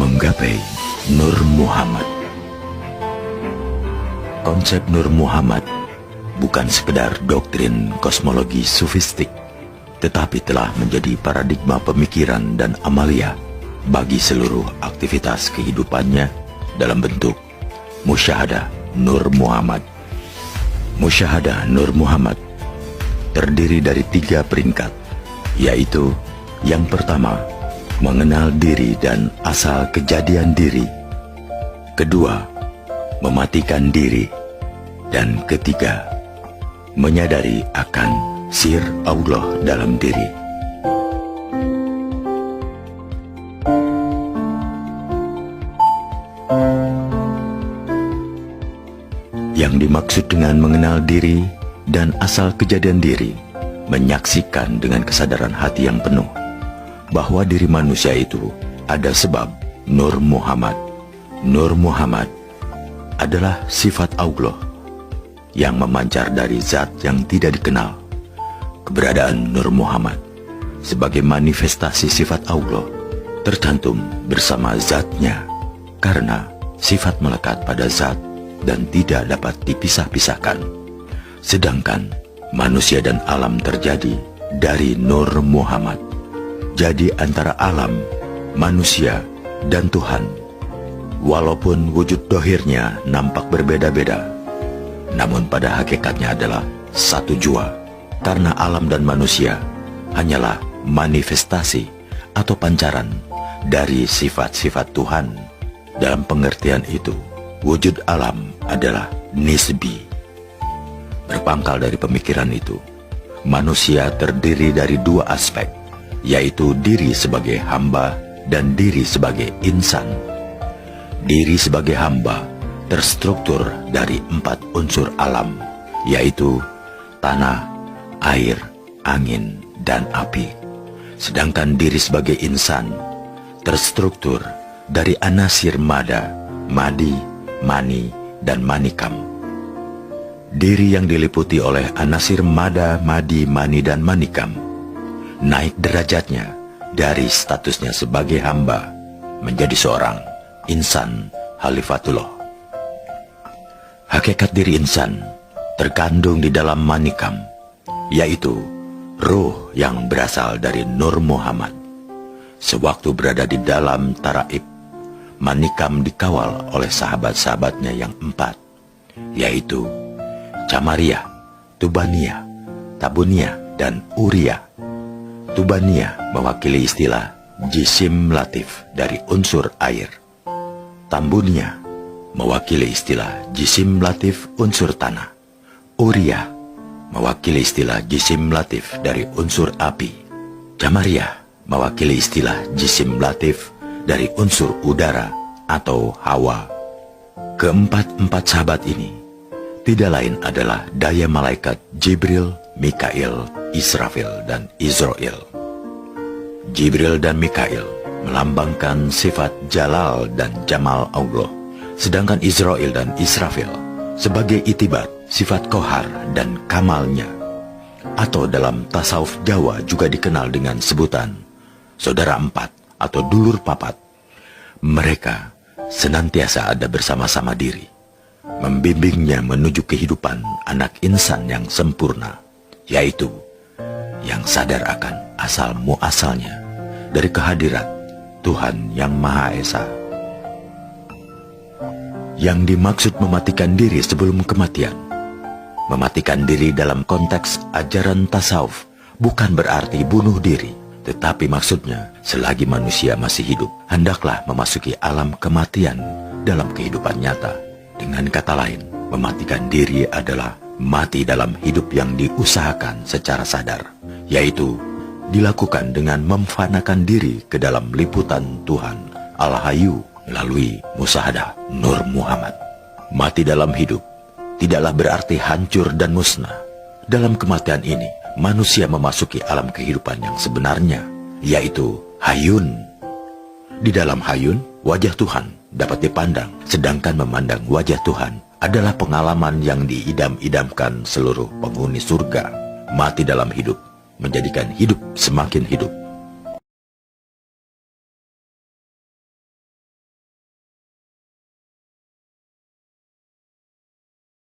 Menggapai Nur Muhammad. Konsep Nur Muhammad bukan sekedar doktrin kosmologi sufistik, tetapi telah menjadi paradigma pemikiran dan amalia bagi seluruh aktivitas kehidupannya dalam bentuk musyahadah Nur Muhammad. Musyahadah Nur Muhammad terdiri dari 3 peringkat, yaitu yang pertama, mengenal diri dan asal kejadian diri. Kedua, mematikan diri. Dan ketiga, menyadari akan sir Allah dalam diri. Yang dimaksud dengan mengenal diri dan asal kejadian diri, menyaksikan dengan kesadaran hati yang penuh bahwa diri manusia itu ada sebab Nur Muhammad. Nur Muhammad adalah sifat Allah yang memancar dari zat yang tidak dikenal. Keberadaan Nur Muhammad sebagai manifestasi sifat Allah tercantum bersama zatnya, karena sifat melekat pada zat dan tidak dapat dipisah-pisahkan. Sedangkan manusia dan alam terjadi dari Nur Muhammad. Jadi antara alam, manusia, dan Tuhan, walaupun wujud dohirnya nampak berbeda-beda, namun pada hakikatnya adalah satu jua, karena alam dan manusia hanyalah manifestasi atau pancaran dari sifat-sifat Tuhan. Dalam pengertian itu, wujud alam adalah nisbi. Berpangkal dari pemikiran itu, manusia terdiri dari 2 aspek, yaitu diri sebagai hamba dan diri sebagai insan. Diri sebagai hamba terstruktur dari 4 unsur alam, yaitu tanah, air, angin, dan api. Sedangkan diri sebagai insan terstruktur dari anasir mada, madi, mani, dan manikam. Diri yang diliputi oleh anasir mada, madi, mani, dan manikam naik derajatnya dari statusnya sebagai hamba menjadi seorang insan Khalifatullah. Hakikat diri insan terkandung di dalam manikam, yaitu ruh yang berasal dari Nur Muhammad. Sewaktu berada di dalam taraib, manikam dikawal oleh sahabat-sahabatnya yang 4, yaitu Camariyah, Tubaniyah, Tabuniyah, dan Uriyah. Tubaniyah mewakili istilah jisim latif dari unsur air. Tambuniyah mewakili istilah jisim latif unsur tanah. Uriyah mewakili istilah jisim latif dari unsur api. Camariyah mewakili istilah jisim latif dari unsur udara atau hawa. Keempat-empat sahabat ini tidak lain adalah daya malaikat Jibril, Mikail, Israfil, dan Izrail. Jibril dan Mikail melambangkan sifat jalal dan jamal Allah, sedangkan Izrail dan Israfil sebagai itibat sifat kohar dan kamalnya, atau dalam tasawuf Jawa juga dikenal dengan sebutan saudara 4 atau dulur papat. Mereka senantiasa ada bersama-sama diri, membimbingnya menuju kehidupan anak insan yang sempurna, yaitu yang sadar akan asal muasalnya dari kehadirat Tuhan yang Maha Esa. Yang dimaksud mematikan diri sebelum kematian, mematikan diri dalam konteks ajaran tasawuf bukan berarti bunuh diri, tetapi maksudnya selagi manusia masih hidup, hendaklah memasuki alam kematian dalam kehidupan nyata. Dengan kata lain, mematikan diri adalah mati dalam hidup yang diusahakan secara sadar, yaitu dilakukan dengan memfanakan diri ke dalam liputan Tuhan Al-Hayyu melalui musyahadah Nur Muhammad. Mati dalam hidup tidaklah berarti hancur dan musnah. Dalam kematian ini, manusia memasuki alam kehidupan yang sebenarnya, yaitu Hayyun. Di dalam Hayyun, wajah Tuhan dapat dipandang, sedangkan memandang wajah Tuhan adalah pengalaman yang diidam-idamkan seluruh penghuni surga. Mati dalam hidup menjadikan hidup semakin hidup.